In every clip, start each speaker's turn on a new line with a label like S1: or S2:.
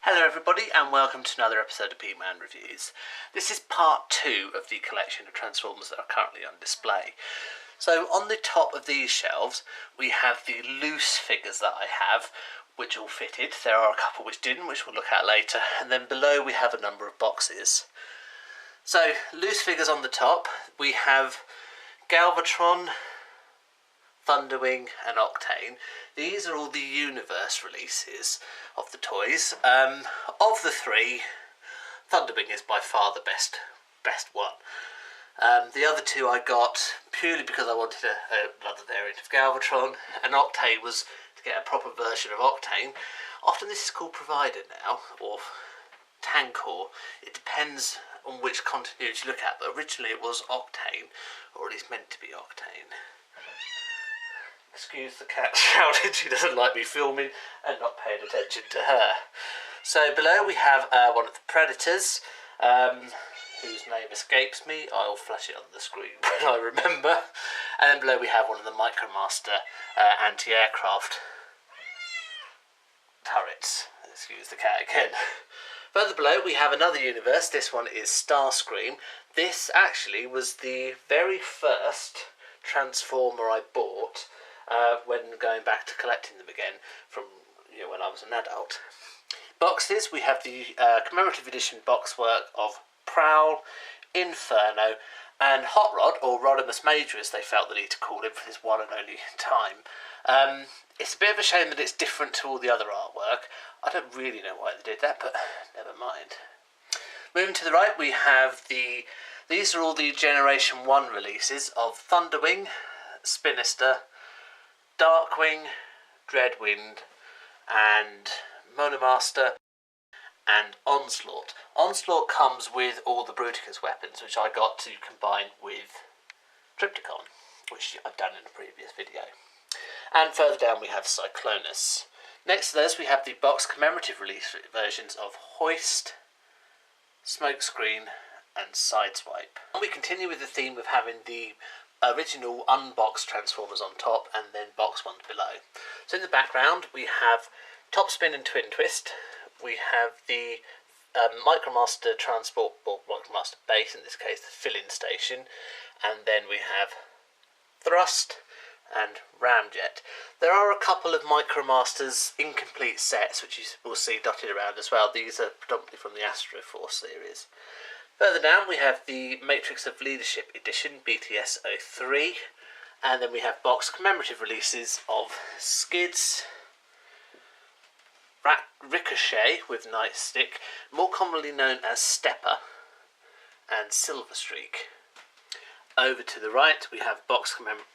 S1: Hello everybody and welcome to another episode of Peteman Reviews. This is part 2 of the collection of Transformers that are currently on display. So on the top of these shelves we have the loose figures that I have, which all fitted. There are a couple which didn't, which we'll look at later, and then below we have a number of boxes. So loose figures on the top, we have Galvatron, Thunderwing and Octane. These are all the Universe releases of the toys. Of the three, Thunderwing is by far the best one. The other two I got purely because I wanted another variant of Galvatron, and Octane was to get a proper version of Octane. Often this is called Provider now, or Tankor. It depends on which continuity you look at, but originally it was Octane, or at least meant to be Octane. Excuse the cat shouting, she doesn't like me filming and not paying attention to her. So below we have one of the Predators, whose name escapes me. I'll flash it on the screen when I remember. And then below we have one of the Micromaster anti-aircraft turrets. Excuse the cat again. Further below we have another universe. This one is Starscream. This actually was the very first Transformer I bought when going back to collecting them again from when I was an adult. Boxes, we have the Commemorative Edition box work of Prowl, Inferno and Hot Rod, or Rodimus Major as they felt the need to call him for this one and only time. It's a bit of a shame that it's different to all the other artwork. I don't really know why they did that, but never mind. Moving to the right we have these are all the Generation 1 releases of Thunderwing, Spinister, Darkwing, Dreadwind and Monomaster and Onslaught. Onslaught comes with all the Bruticus weapons, which I got to combine with Trypticon, which I've done in a previous video. And further down we have Cyclonus. Next to those we have the box commemorative release versions of Hoist, Smokescreen and Sideswipe. And we continue with the theme of having the original unboxed Transformers on top and then box ones below. So in the background we have Topspin and Twin Twist. We have the Micromaster Transport, or Micromaster Base in this case, the filling station, and then we have Thrust and Ramjet. There are a couple of Micromasters incomplete sets which you will see dotted around as well. These are predominantly from the Astro Force series. Further down we have the Matrix of Leadership Edition, BTS 03, and then we have box commemorative releases of Skids, Ricochet with Nightstick, more commonly known as Stepper, and Silverstreak. Over to the right we have box commemorative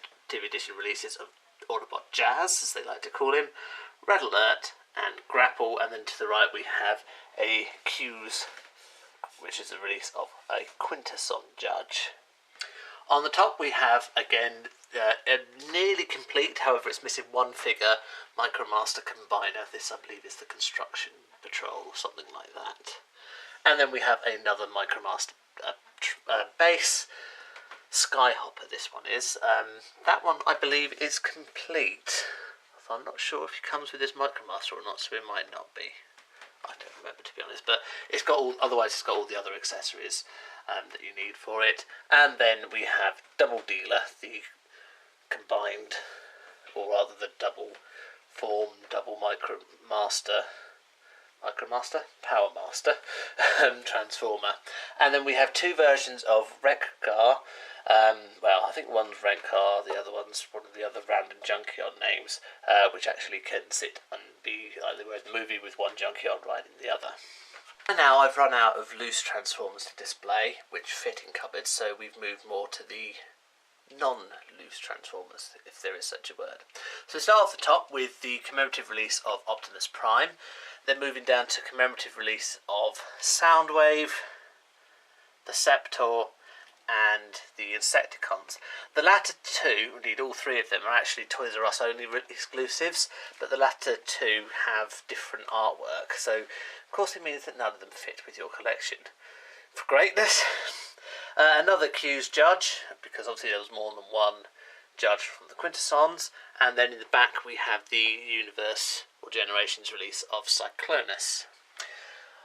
S1: edition releases of Autobot Jazz, as they like to call him, Red Alert and Grapple, and then to the right we have a Q's, which is a release of a Quintesson Judge. On the top we have again a nearly complete, however it's missing one figure, Micromaster Combiner. This I believe is the Construction Patrol or something like that. And then we have another Micromaster base, Skyhopper this one is. That one I believe is complete. I'm not sure if he comes with this Micromaster or not, so it might not be. I don't remember, to be honest, but it's got all. Otherwise, it's got all the other accessories that you need for it. And then we have Double Dealer, the combined, or rather the double form, double Micromaster, Power Master Transformer. And then we have two versions of Wreck-Gar. Well, I think one's Wreck-Gar, the other one's one of the other random Junkyard names, which actually can sit and be like the movie with one Junkyard riding the other. And now I've run out of loose Transformers to display, which fit in cupboards, so we've moved more to the non-loose Transformers, if there is such a word. So start off the top with the commemorative release of Optimus Prime, then moving down to commemorative release of Soundwave, the Sceptor, and the Insecticons. The latter two, indeed all three of them, are actually Toys R Us only exclusives, but the latter two have different artwork, so of course it means that none of them fit with your collection. For greatness, another Q's Judge, because obviously there was more than one Judge from the Quintessons, and then in the back we have the Universe or Generations release of Cyclonus.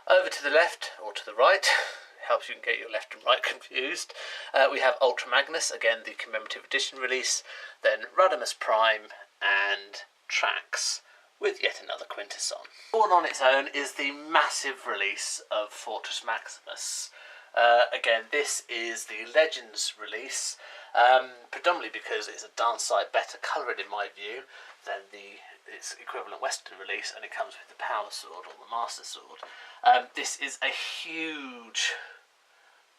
S1: Over to the left, or to the right, helps you get your left and right confused, we have Ultra Magnus, again the Commemorative Edition release, then Rodimus Prime and Trax, with yet another Quintesson. All on its own is the massive release of Fortress Maximus. Again, this is the Legends release, predominantly because it's a darn sight better coloured in my view than its equivalent Western release, and it comes with the Power Sword or the Master Sword. This is a huge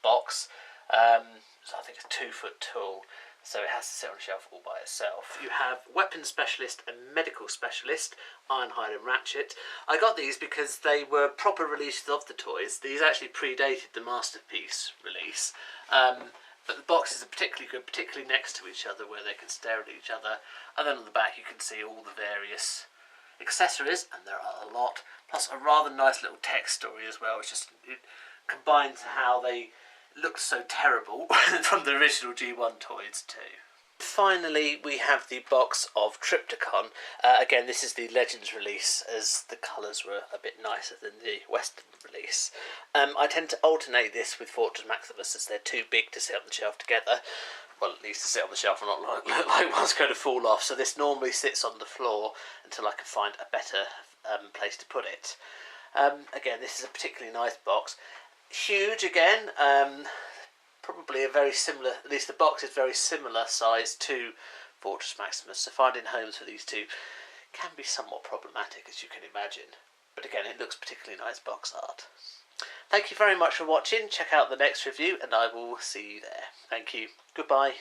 S1: box, so I think it's 2 foot tall, so it has to sit on a shelf all by itself. You have Weapon Specialist and Medical Specialist, Ironhide and Ratchet. I got these because they were proper releases of the toys. These actually predated the Masterpiece release, but the boxes are particularly good, particularly next to each other where they can stare at each other. And then on the back you can see all the various accessories, and there are a lot, plus a rather nice little text story as well, which it combines how they looked so terrible from the original G1 toys too. Finally, we have the box of Triptychon. Again, this is the Legends release, as the colours were a bit nicer than the Western release. I tend to alternate this with Fortress Maximus, as they're too big to sit on the shelf together. Well, at least to sit on the shelf and not look like one's going to fall off. So this normally sits on the floor until I can find a better place to put it. Again, this is a particularly nice box. Huge again. Probably a very similar, at least the box is very similar size to Fortress Maximus, so finding homes for these two can be somewhat problematic, as you can imagine. But again, it looks particularly nice box art. Thank you very much for watching. Check out the next review and I will see you there. Thank you. Goodbye.